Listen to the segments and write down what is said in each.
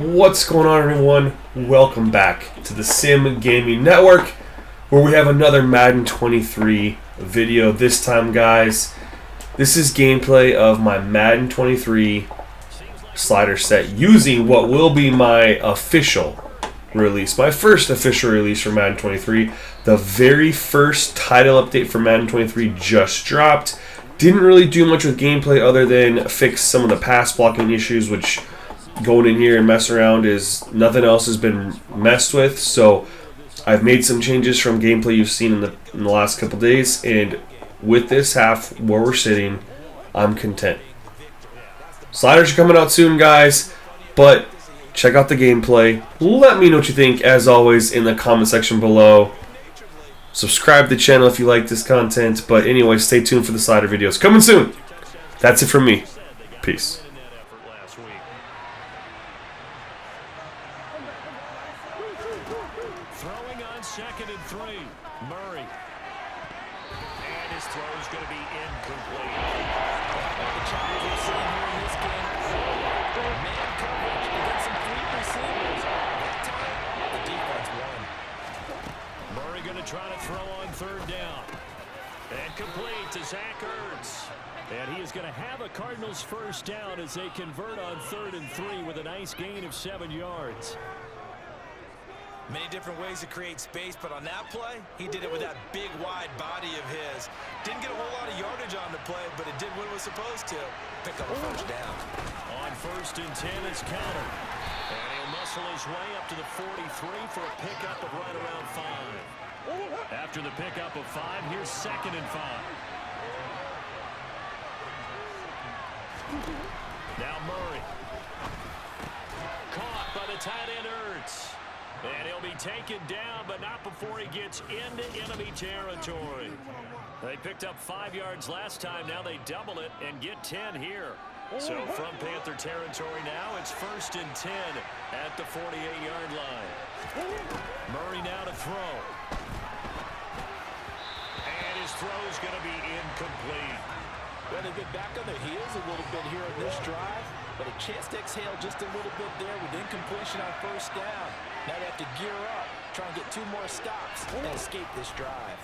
What's going on, everyone? Welcome back to the Sim Gaming Network, where we have another Madden 23 video. This time, guys, this is gameplay of my Madden 23 slider set using what will be my official release, my first official release for Madden 23. The very first title update for Madden 23 just dropped. Didn't really do much with gameplay other than fix some of the pass blocking issues, which going in here and messing around is nothing else has been messed with. So I've made some changes from gameplay you've seen in the last couple days, and with this half where we're sitting, I'm content. Sliders are coming out soon, guys, but check out the gameplay. Let me know what you think, as always, in the comment section below. Subscribe to the channel if you like this content. But anyway, stay tuned for the slider videos coming soon. That's it from me. Peace. Throwing on 2nd and 3, Murray. And his throw is going to be incomplete. The challenge we're seeing here in this game. Man coverage against some free receivers. That time, the defense won. Murray going to try to throw on 3rd down. And complete to Zach Ertz. And he is going to have a Cardinals first down as they convert on 3rd and 3 with a nice gain of 7 yards. Many different ways to create space, but on that play, he did it with that big, wide body of his. Didn't get a whole lot of yardage on the play, but it did what it was supposed to. Pick up a first down. On 1st and 10 is Counter. And he'll muscle his way up to the 43 for a pickup of right around 5. After the pickup of 5, here's 2nd and 5. Now Murray. Caught by the tight end Ertz. And he'll be taken down, but not before he gets into enemy territory. They picked up 5 yards last time. Now they double it and get 10 here. So from Panther territory now, it's 1st and 10 at the 48-yard line. Murray now to throw. And his throw is going to be incomplete. Well, they get back on their heels a little bit here in this drive, but a chance to exhale just a little bit there with incompletion on 1st down. Now they have to gear up, try and get 2 more stops, and escape this drive.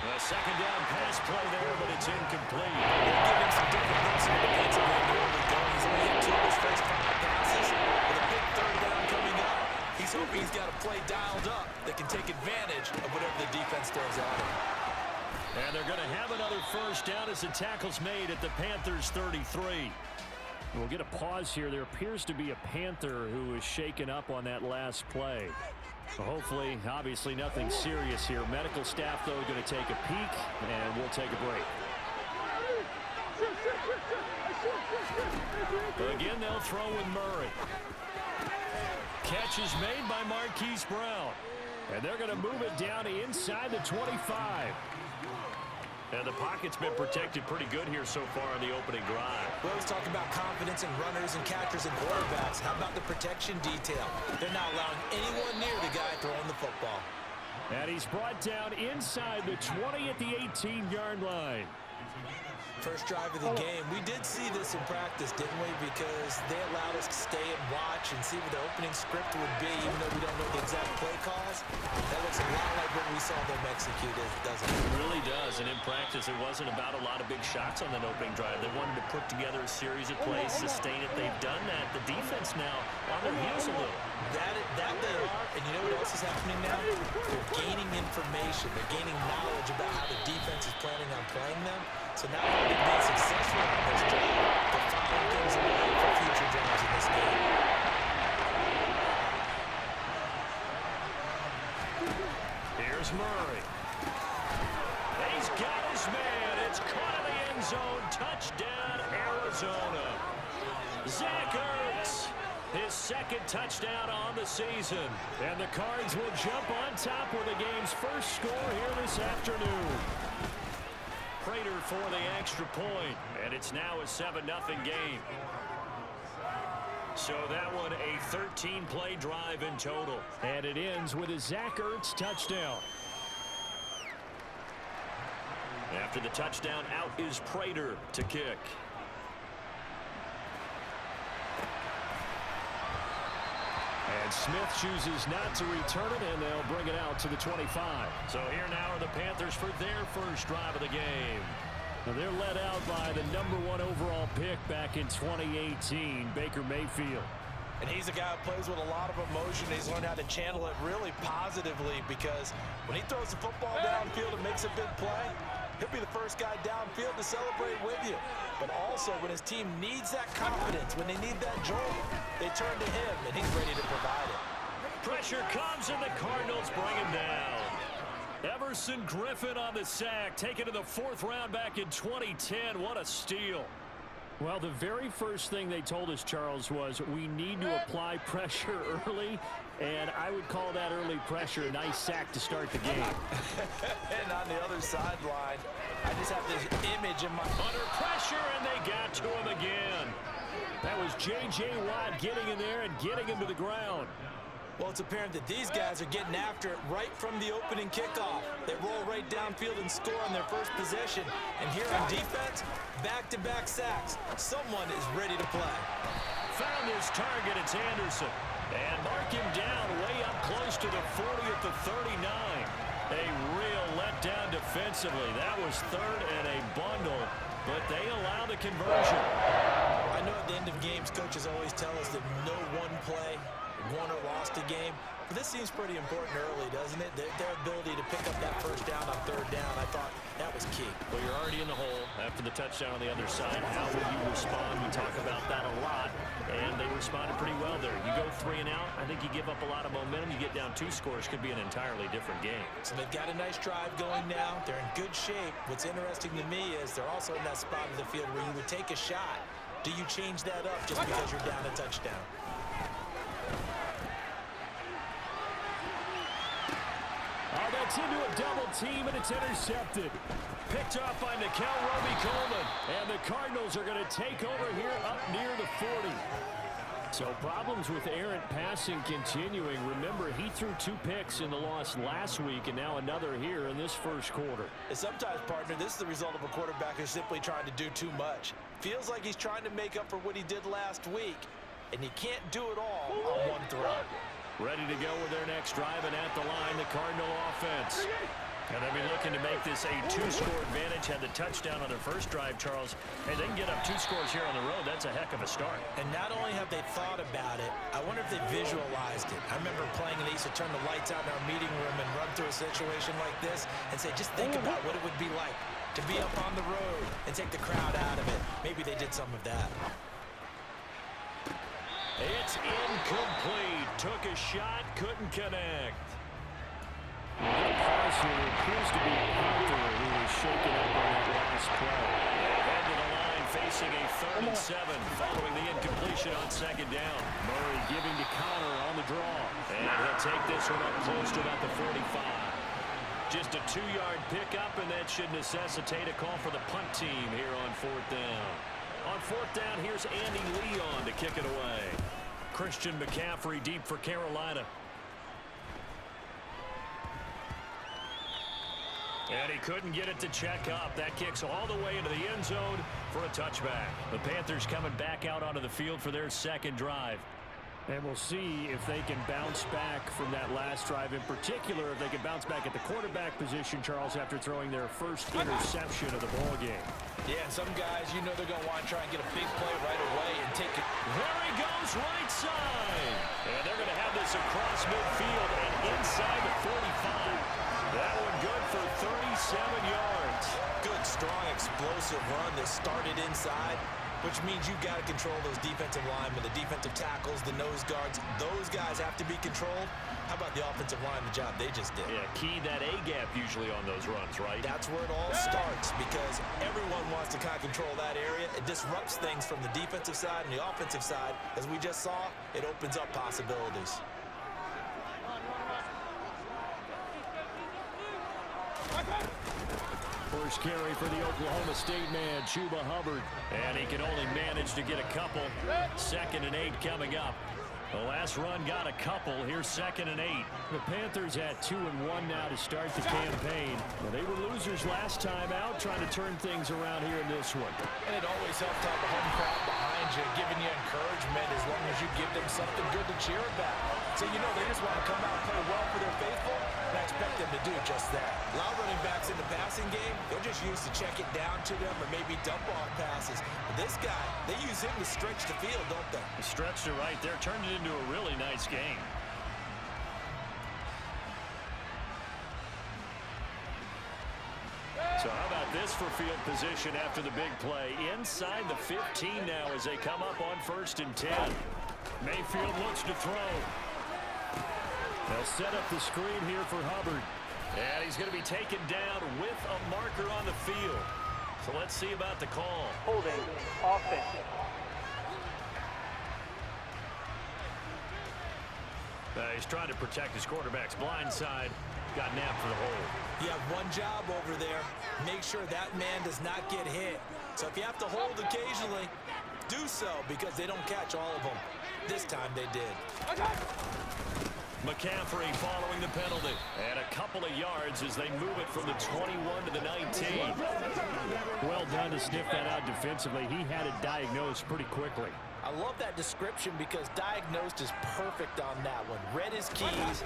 A 2nd down pass play there, but it's incomplete. They're giving some different looks in the defensive end where we're going. He's only hit 2 of his first 5 passes with a big 3rd down coming up. He's hoping he's got a play dialed up that can take advantage of whatever the defense throws at him. And they're going to have another first down as the tackle's made at the Panthers 33. We'll get a pause here. There appears to be a Panther who is shaken up on that last play. So hopefully, obviously nothing serious here. Medical staff, though, going to take a peek, and we'll take a break. Again, they'll throw with Murray. Catch is made by Marquise Brown. And they're going to move it down to inside the 25. And the pocket's been protected pretty good here so far on the opening drive. We always talk about confidence in runners and catchers and quarterbacks. How about the protection detail? They're not allowing anyone near the guy throwing the football. And he's brought down inside the 20 at the 18-yard line. First drive of the game. We did see this in practice, didn't we? Because they allowed us to stay and watch and see what the opening script would be, even though we don't know the exact play calls. That looks a lot like what we saw them execute, doesn't it? It really does. And in practice, it wasn't about a lot of big shots on that opening drive. They wanted to put together a series of plays, sustain it. They've done that. The defense now on their heels a little. That they are, and you know what else is happening now? They're gaining information. They're gaining knowledge about how the defense is planning on playing them. So now they're being successful on this drive. They're filing things away for future drives in this game. Here's Murray. He's got his man. It's caught in the end zone. Touchdown, Arizona. Zach Ertz. His 2nd touchdown on the season. And the Cards will jump on top with the game's first score here this afternoon. Prater for the extra point. And it's now a 7-0 game. So that one a 13-play drive in total. And it ends with a Zach Ertz touchdown. After the touchdown, out is Prater to kick. And Smith chooses not to return it, and they'll bring it out to the 25. So here now are the Panthers for their first drive of the game. Now they're led out by the #1 overall pick back in 2018, Baker Mayfield. And he's a guy who plays with a lot of emotion. He's learned how to channel it really positively, because when he throws the football downfield and makes a big play, he'll be the first guy downfield to celebrate with you. But also, when his team needs that confidence, when they need that jolt, they turn to him, and he's ready to provide it. Pressure comes, and the Cardinals bring him down. Everson Griffin on the sack, taken to the 4th round back in 2010. What a steal. Well, the very first thing they told us, Charles, was we need to apply pressure early, and I would call that early pressure a nice sack to start the game. And on the other sideline, I just have this image in my... Under pressure, and they got to him again. That was J.J. Watt getting in there and getting him to the ground. Well, it's apparent that these guys are getting after it right from the opening kickoff. They roll right downfield and score on their first possession. And here on defense, back-to-back sacks. Someone is ready to play. Found his target. It's Anderson. And mark him down way up close to the 40 at the 39. A real letdown defensively. That was 3rd and a bundle, but they allow the conversion. I know at the end of games, coaches always tell us that no one play won or lost a game. But this seems pretty important early, doesn't it? Their ability to pick up that first down on 3rd down, I thought that was key. Well, you're already in the hole after the touchdown on the other side. How will you respond? We talk about that a lot, and they responded pretty well there. You go 3 and out, I think you give up a lot of momentum. You get down 2 scores, could be an entirely different game. So they've got a nice drive going now. They're in good shape. What's interesting to me is they're also in that spot of the field where you would take a shot. Do you change that up just because you're down a touchdown? Oh, that's into a double team, and it's intercepted. Picked off by Nickel Roby-Coleman. And the Cardinals are going to take over here up near the 40. So problems with errant passing continuing. Remember, he threw 2 picks in the loss last week, and now another here in this first quarter. And sometimes, partner, this is the result of a quarterback who's simply trying to do too much. Feels like he's trying to make up for what he did last week, and he can't do it all on one throw. Ready to go with their next drive, and at the line, the Cardinal offense. And they'll be looking to make this a 2-score advantage. Had the touchdown on their first drive, Charles. Hey, they can get up 2 scores here on the road. That's a heck of a start. And not only have they thought about it, I wonder if they visualized it. I remember playing, and they used to turn the lights out in our meeting room and run through a situation like this and say, just think about what it would be like to be up on the road and take the crowd out of it. Maybe they did some of that. It's incomplete. Took a shot, couldn't connect. Carson appears to be a Panther who was shaken up on that last play. Head to the line, facing a 3rd and 7, following the incompletion on 2nd down. Murray giving to Connor on the draw. And he'll take this one up close to about the 45. Just a 2-yard pickup, and that should necessitate a call for the punt team here on 4th down. On 4th down, here's Andy Leon to kick it away. Christian McCaffrey deep for Carolina. And he couldn't get it to check up. That kicks all the way into the end zone for a touchback. The Panthers coming back out onto the field for their 2nd drive. And we'll see if they can bounce back from that last drive. In particular, if they can bounce back at the quarterback position, Charles, after throwing their first interception of the ball game. Yeah, and some guys, you know they're going to want to try and get a big play right away and take it. There he goes, right side. And they're going to have this across midfield and inside the 45. That one good for 37 yards. Good, strong, explosive run that started inside, which means you've got to control those defensive linemen, the defensive tackles, the nose guards. Those guys have to be controlled. How about the offensive line, the job they just did? Yeah, key that A-gap usually on those runs, right? That's where it all starts, because everyone wants to kind of control that area. It disrupts things from the defensive side and the offensive side. As we just saw, it opens up possibilities. First carry for the Oklahoma State man, Chuba Hubbard. And he can only manage to get a couple. 2nd and 8 coming up. The last run got a couple. Here's 2nd and 8. The Panthers at 2-1 now to start the campaign. Well, they were losers last time out, trying to turn things around here in this one. And it always helps to have the home crowd behind you, giving you encouragement as long as you give them something good to cheer about. So you know they just want to come out and play well for their faithful, and I expect them to do just that. A lot of running backs in the passing game, they're just used to check it down to them or maybe dump off passes. But this guy, they use him to stretch the field, don't they? Stretched it right there, turned it into a really nice game. So how about this for field position after the big play? Inside the 15 now as they come up on 1st and 10. Mayfield looks to throw. They'll set up the screen here for Hubbard. And he's going to be taken down with a marker on the field. So let's see about the call. Holding offense. He's trying to protect his quarterback's blind side. Got napped for the hole. You have one job over there. Make sure that man does not get hit. So if you have to hold occasionally, do so because they don't catch all of them. This time they did. McCaffrey following the penalty. And a couple of yards as they move it from the 21 to the 19. Well done to sniff that out defensively. He had it diagnosed pretty quickly. I love that description because diagnosed is perfect on that one. Read his keys,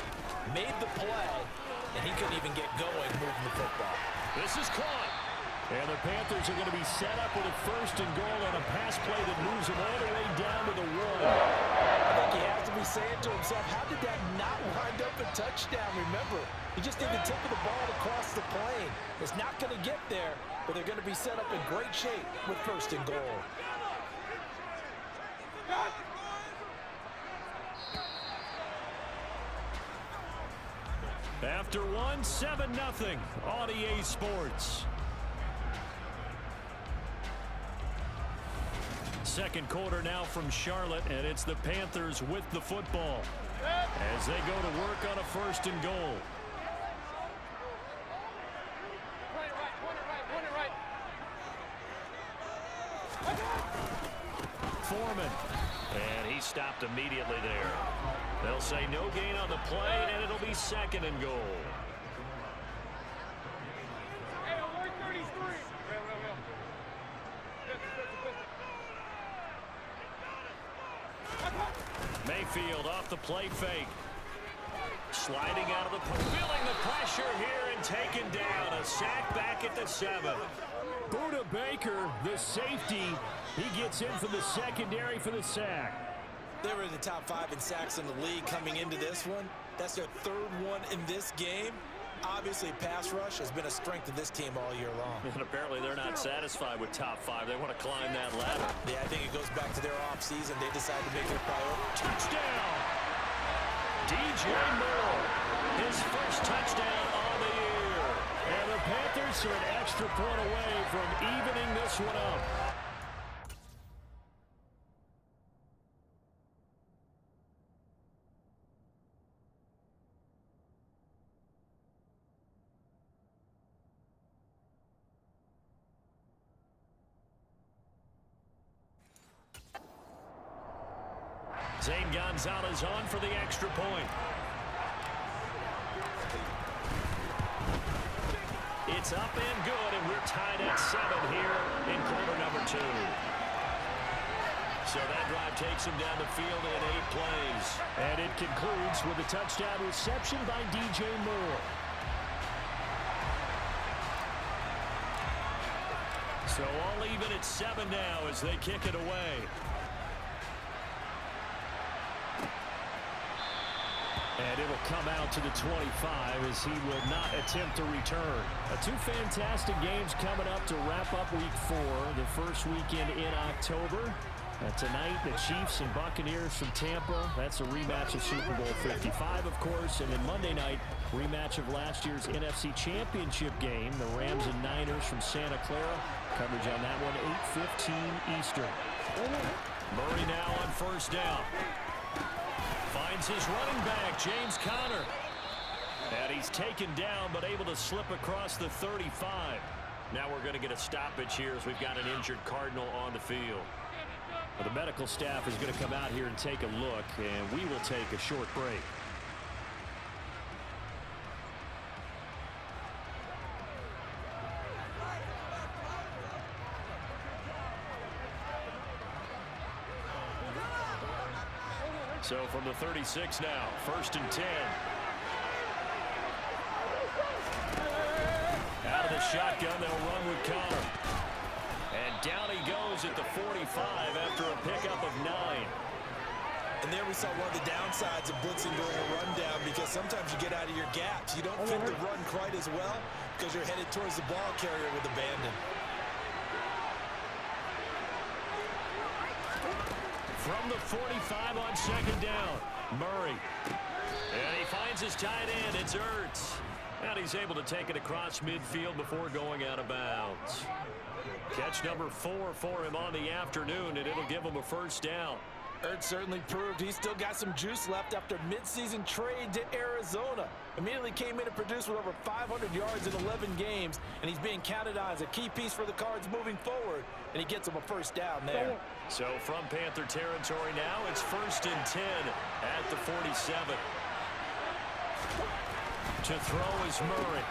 made the play, and he couldn't even get going moving the football. This is caught. And the Panthers are going to be set up with a 1st and goal on a pass play that moves them all the way down to the 1. I think he has to be saying to himself, how did that not wind up a touchdown? Remember, he just did the tip of the ball across the plane. It's not going to get there, but they're going to be set up in great shape with 1st and goal. After 1, 7-0 on EA Sports. Second quarter now from Charlotte, and it's the Panthers with the football as they go to work on a 1st and goal. Foreman. And he stopped immediately there. They'll say no gain on the play, and it'll be 2nd and goal. Mayfield off the play fake. Sliding out of the post. Feeling the pressure here and taken down. A sack back at the 7. Buda Baker, the safety, he gets in from the secondary for the sack. They were in the top 5 in sacks in the league coming into this one. That's their 3rd one in this game. Obviously, pass rush has been a strength of this team all year long. And apparently they're not satisfied with top 5. They want to climb that ladder. Yeah, I think it goes back to their offseason. They decided to make it a priority. Touchdown! DJ Moore, his first touchdown on the year. And the Panthers are an extra point away from evening this one up. Zane Gonzalez on for the extra point. It's up and good, and we're tied at 7 here in quarter number 2. So that drive takes him down the field in 8 plays. And it concludes with a touchdown reception by DJ Moore. So all even at 7 now as they kick it away. And it'll come out to the 25 as he will not attempt to return. 2 fantastic games coming up to wrap up Week 4, the first weekend in October. Tonight, the Chiefs and Buccaneers from Tampa. That's a rematch of Super Bowl 55, of course. And then Monday night, rematch of last year's NFC Championship game, the Rams and Niners from Santa Clara. Coverage on that one, 8:15 Eastern. Murray now on 1st down. Finds his running back, James Conner. And he's taken down, but able to slip across the 35. Now we're going to get a stoppage here as we've got an injured Cardinal on the field. Well, the medical staff is going to come out here and take a look, and we will take a short break. So from the 36 now, 1st and 10. Out of the shotgun, they'll run with Connor. And down he goes at the 45 after a pickup of 9. And there we saw one of the downsides of blitzing during a rundown, because sometimes you get out of your gaps. You don't fit the run quite as well because you're headed towards the ball carrier with abandon. From the 45 on 2nd down, Murray. And he finds his tight end. It's Ertz. And he's able to take it across midfield before going out of bounds. Catch number 4 for him on the afternoon, and it'll give him a 1st down. Ertz certainly proved he's still got some juice left after midseason trade to Arizona. Immediately came in and produced with over 500 yards in 11 games, and he's being counted on as a key piece for the Cards moving forward, and he gets him a 1st down there. So from Panther territory now, it's 1st and 10 at the 47. To throw is Murray,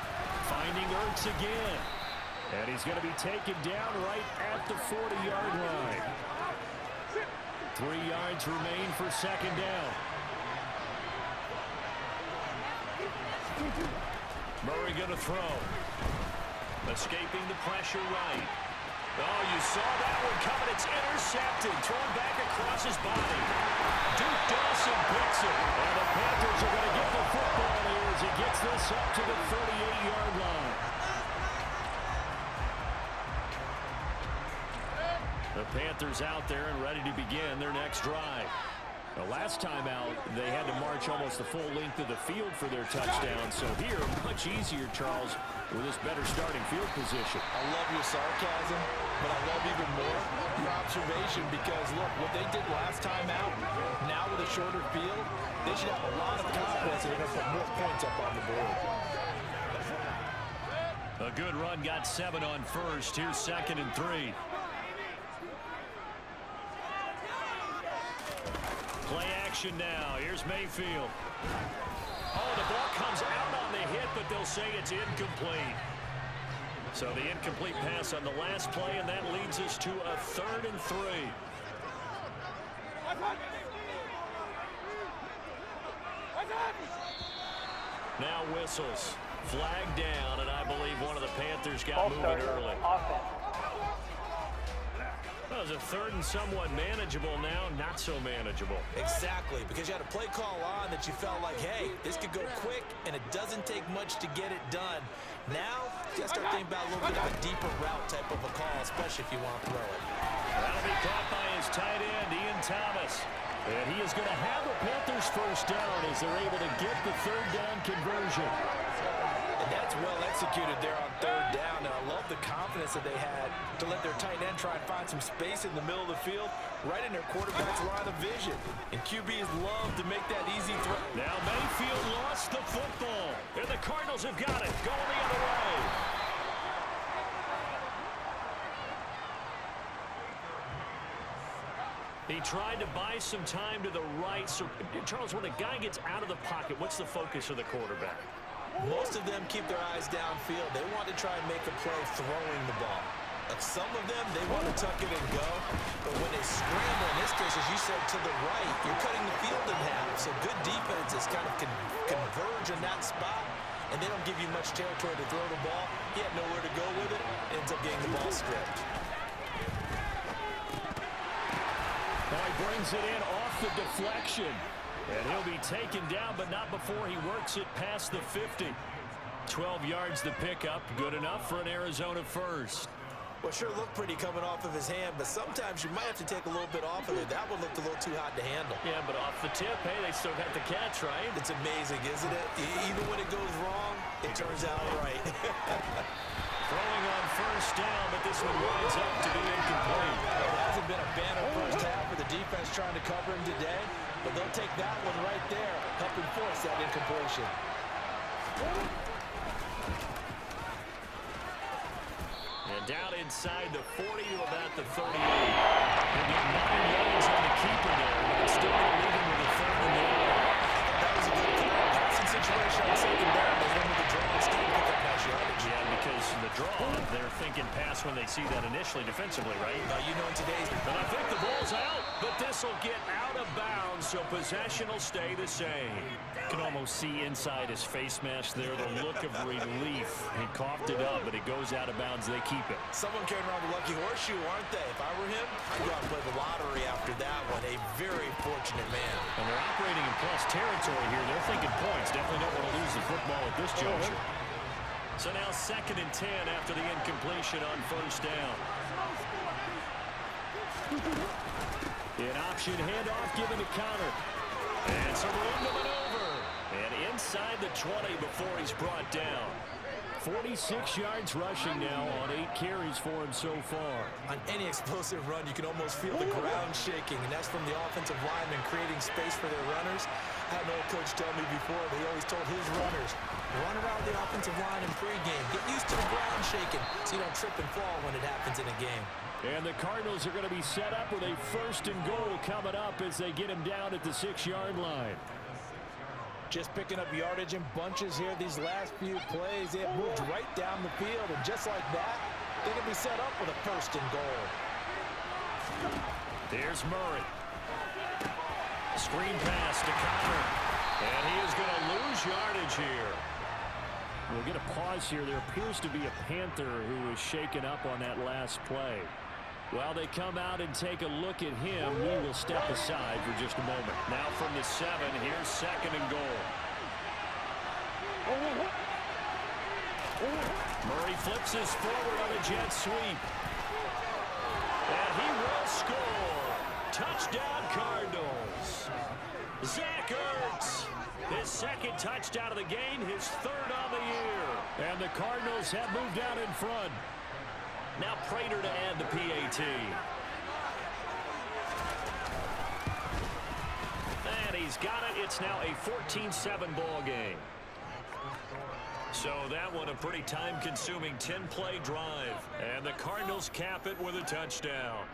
finding Ertz again. And he's going to be taken down right at the 40-yard line. 3 yards remain for 2nd down. Murray going to throw. Escaping the pressure right. Oh, you saw that one coming. It's intercepted. Thrown back across his body. Duke Dawson picks it. And the Panthers are going to get the football here as he gets this up to the 38-yard line. The Panthers out there and ready to begin their next drive. The last time out, they had to march almost the full length of the field for their touchdown. So here, much easier, Charles, with this better starting field position. I love your sarcasm, but I love even more your observation, because, look, what they did last time out, now with a shorter field, they should have a lot of confidence that they're going to put more points up on the board. A good run got 7 on 1st. Here's 2nd and 3. Play action now. Here's Mayfield. Oh, the ball comes out on the hit, but they'll say it's incomplete. So the incomplete pass on the last play, and that leads us to a 3rd and 3. Now whistles. Flag down, and I believe one of the Panthers got moving early. That was a 3rd and somewhat manageable, now not so manageable. Exactly, because you had a play call on that you felt like, hey, this could go quick, and it doesn't take much to get it done. Now, you got to start thinking about a little bit of a deeper route type of a call, especially if you want to throw it. That'll be caught by his tight end, Ian Thomas. And he is going to have the Panthers 1st down as they're able to get the 3rd down conversion. And that's well executed there on 3rd down, and I love the confidence that they had to let their tight end try and find some space in the middle of the field, right in their quarterback's line of vision. And QBs love to make that easy throw. Now Mayfield lost the football, and the Cardinals have got it, going the other way. He tried to buy some time to the right. So, Charles, when a guy gets out of the pocket, what's the focus of the quarterback? Most of them keep their eyes downfield. They want to try and make a play throwing the ball. Some of them, they want to tuck it and go. But when they scramble, in this case, as you said, to the right, you're cutting the field in half. So good defenses kind of converge in that spot, and they don't give you much territory to throw the ball. He had nowhere to go with it. Ends up getting the ball stripped. Now he brings it in off the deflection. And he'll be taken down, but not before he works it past the 50. 12 yards the pickup. Good enough for an Arizona 1st. Well, sure looked pretty coming off of his hand, but sometimes you might have to take a little bit off of it. That one looked a little too hot to handle. Yeah, but off the tip, hey, they still got the catch, right? It's amazing, isn't it? Even when it goes wrong, it turns out right. Throwing on 1st down, but this one winds up to be incomplete. Well, it hasn't been a banner 1st half for the defense trying to cover him today, but they'll take that one right there, helping force that incompletion. And down inside the 40 to about the 38. He'll get 9 yards on the keeper there, but it's still going to leave him with a 3rd and 8. That was a good passing situation on 2nd down. They went with the draw and still pick up nice yardage. Yeah, because the draw They're thinking pass when they see that initially defensively, right? You know in today's... And I think the ball's out, but this will get out of bounds, so possession will stay the same. You can almost see inside his face mask there the look of relief. He coughed it up, but it goes out of bounds. They keep it. Someone carrying around the lucky horseshoe, aren't they? If I were him, I'd go out and play the lottery after that one. A very fortunate man. And they're operating in plus territory here. They're thinking points. Definitely don't want to lose the football at this juncture. So now 2nd and 10 after the incompletion on 1st down. An option handoff given to Connor. And some room to maneuver. And inside the 20 before he's brought down. 46 yards rushing now on 8 carries for him so far. On any explosive run, you can almost feel the ground shaking, and that's from the offensive linemen creating space for their runners. I had an old coach tell me before, but he always told his runners, run around the offensive line in pregame. Get used to the ground shaking so you don't trip and fall when it happens in a game. And the Cardinals are going to be set up with a 1st and goal coming up as they get him down at the 6-yard line. Just picking up yardage in bunches here these last few plays. They have moved right down the field, and just like that, they're going to be set up with a 1st and goal. There's Murray. Screen pass to Connor. And he is going to lose yardage here. We'll get a pause here. There appears to be a Panther who was shaken up on that last play. While they come out and take a look at him, we will step aside for just a moment. Now from the 7, here's 2nd and goal. Murray flips his forward on a jet sweep. And he will score. Touchdown Cardinals. Zach Ertz. His 2nd touchdown of the game, his 3rd on the year. And the Cardinals have moved out in front. Now Prater to add the PAT. And he's got it. It's now a 14-7 ball game. So that one a pretty time-consuming 10-play drive. And the Cardinals cap it with a touchdown.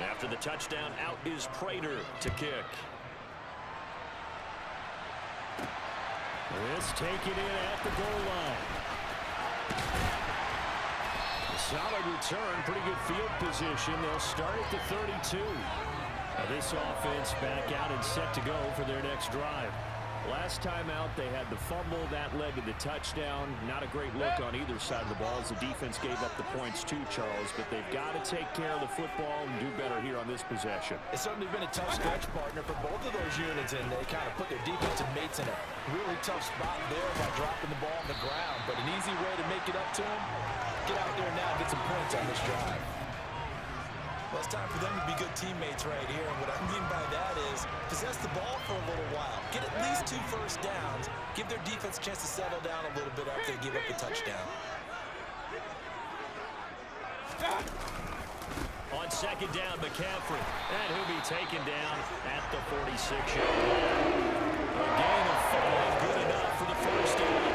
After the touchdown, out is Prater to kick. This taken in at the goal line. Solid return, pretty good field position. They'll start at the 32. Now this offense back out and set to go for their next drive. Last time out, they had the fumble. That led to the touchdown. Not a great look on either side of the ball as the defense gave up the points too, Charles. But they've got to take care of the football and do better here on this possession. It's certainly been a tough stretch, partner, for both of those units, and they kind of put their defensive mates in a really tough spot there by dropping the ball on the ground. But an easy way to make it up to them, get out there now and get some points on this drive. Well, it's time for them to be good teammates right here. And what I mean by that is possess the ball for a little while. Get at least 2 first downs. Give their defense a chance to settle down a little bit after they give up the touchdown. On 2nd down, McCaffrey. And he'll be taken down at the 46-yard line. A gain of 5, good enough for the 1st down.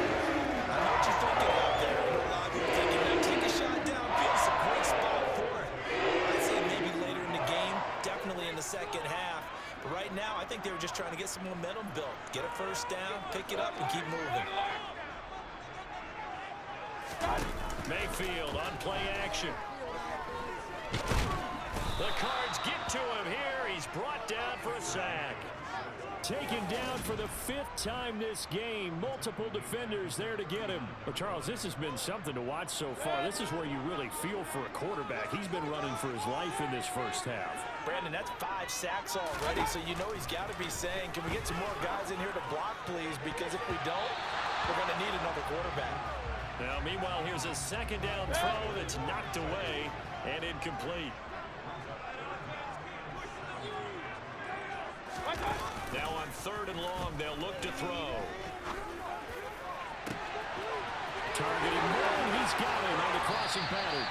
I know what you're thinking out there. A lot of people are thinking, now take a shot downfield. It's a great spot for it. I'd say maybe later in the game, definitely in the 2nd half. But right now, I think they were just trying to get some momentum built. Get a 1st down, pick it up, and keep moving. Mayfield on play action. The Cards get to him here. He's brought down for a sack. Taken down for the 5th time this game. Multiple defenders there to get him. Well, Charles, this has been something to watch so far. This is where you really feel for a quarterback. He's been running for his life in this 1st half. Brandon, that's 5 sacks already, so you know he's got to be saying, can we get some more guys in here to block, please? Because if we don't, we're going to need another quarterback. Now, meanwhile, here's a 2nd down throw that's knocked away and incomplete. Now on 3rd and long, they'll look to throw. Targeting one, he's got him on the crossing pattern.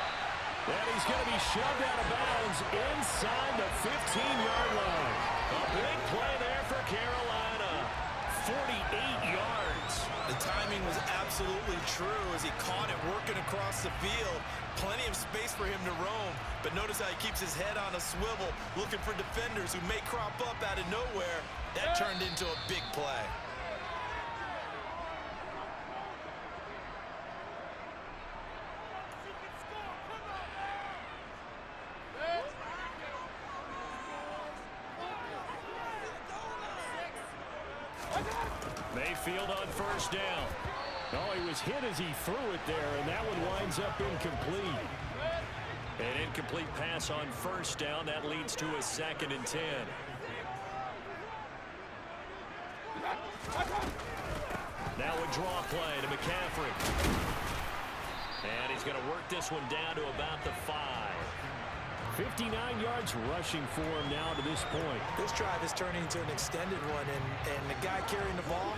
And he's going to be shoved out of bounds inside the 15-yard line. A big play there for Carolina. 48 yards. The timing was absolutely true as he caught it working across the field. Plenty of space for him to roam, but notice how he keeps his head on a swivel, looking for defenders who may crop up out of nowhere. That turned into a big play. Mayfield on first down. Oh, he was hit as he threw it there, and that one winds up incomplete. An incomplete pass on first down. That leads to a 2nd and 10. Now a draw play to McCaffrey. And he's going to work this one down to about the 5. 59 yards rushing for him now to this point. This drive is turning into an extended one, and the guy carrying the ball,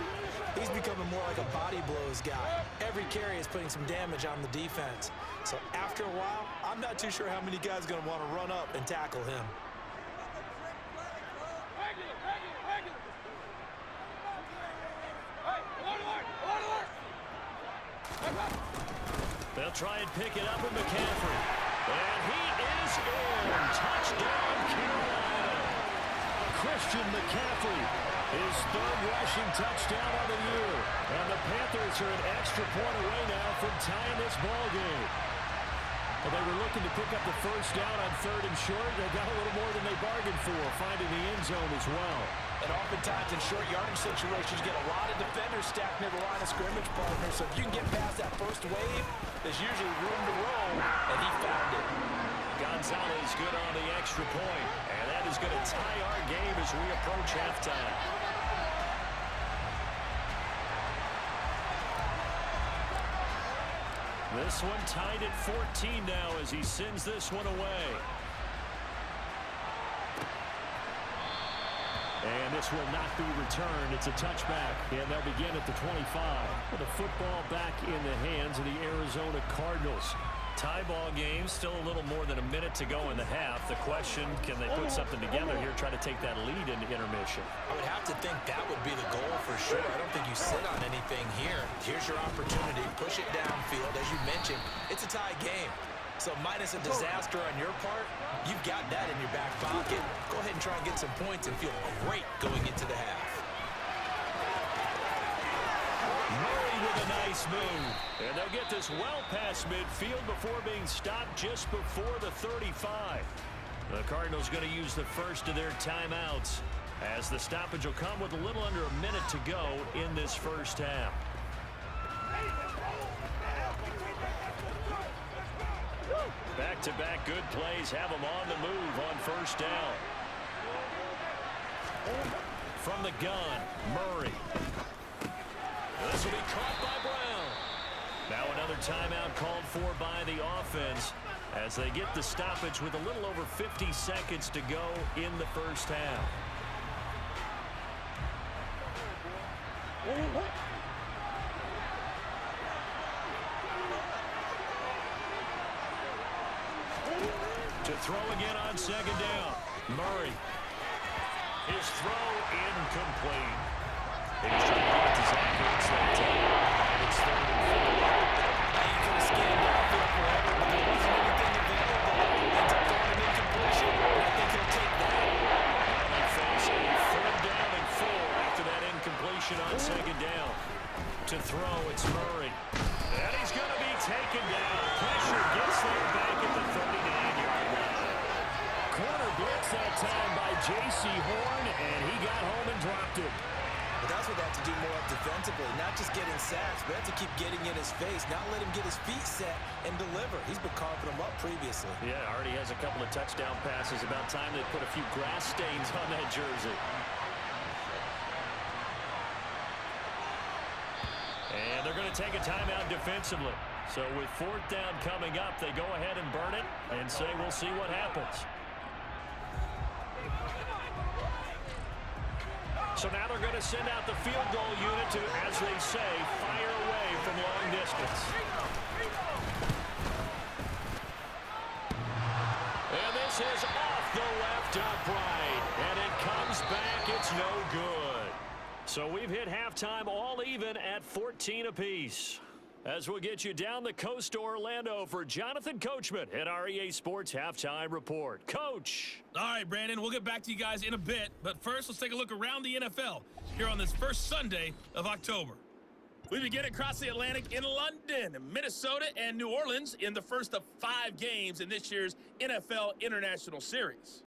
he's becoming more like a body blows guy. Every carry is putting some damage on the defense. So after a while, I'm not too sure how many guys are going to want to run up and tackle him. They'll try and pick it up with McCaffrey. And he is in. Touchdown, Carolina. Christian McCaffrey, his 3rd rushing touchdown of the year. And the Panthers are an extra point away now from tying this ball game. Well, they were looking to pick up the first down on 3rd and short. They got a little more than they bargained for, finding the end zone as well. And oftentimes in short yardage situations, you get a lot of defenders stacked near the line of scrimmage, partner. So if you can get past that first wave, there's usually room to roll, and he found it. Gonzalez good on the extra point, and that is going to tie our game as we approach halftime. This one tied at 14 now as he sends this one away. And this will not be returned. It's a touchback, and they'll begin at the 25. With the football back in the hands of the Arizona Cardinals. Tie ball game, still a little more than a minute to go in the half. The question, can they put something together here, try to take that lead into intermission? I would have to think that would be the goal for sure. I don't think you sit on anything here. Here's your opportunity. Push it downfield. As you mentioned, it's a tie game. So minus a disaster on your part, you've got that in your back pocket. Go ahead and try and get some points and feel great going into the half. Murray with a nice move. And they'll get this well past midfield before being stopped just before the 35. The Cardinals going to use the first of their timeouts as the stoppage will come with a little under a minute to go in this first half. Back-to-back good plays have them on the move on first down. From the gun, Murray. This will be caught by Brown. Now another timeout called for by the offense as they get the stoppage with a little over 50 seconds to go in the first half. To throw again on second down. Murray. His throw incomplete. He's trying to get it to Zach Ertz that time. And it's 3rd and 4. You could have scanned downfield forever, but there wasn't anything available. Ends up throwing an incompletion, and I think he'll take that. And they face a 3rd down and 4 after that incompletion on second down. To throw, it's Murray. And he's going to be taken down. Pressure gets there back at the 39-yard line. Corner blitz that time by J.C. Horn, and he got home and dropped it. But that's what they have to do more of defensively, not just getting sacks, but have to keep getting in his face, not let him get his feet set and deliver. He's been carving them up previously. Yeah, already has a couple of touchdown passes. About time they put a few grass stains on that jersey. And they're going to take a timeout defensively. So with 4th down coming up, they go ahead and burn it and say we'll see what happens. So now they're going to send out the field goal unit to, as they say, fire away from long distance. And this is off the left upright. And it comes back. It's no good. So we've hit halftime all even at 14 apiece. As we'll get you down the coast to Orlando for Jonathan Coachman at our EA Sports Halftime Report. Coach. All right, Brandon, we'll get back to you guys in a bit. But first, let's take a look around the NFL here on this first Sunday of October. We begin across the Atlantic in London, Minnesota, and New Orleans in the first of 5 games in this year's NFL International Series.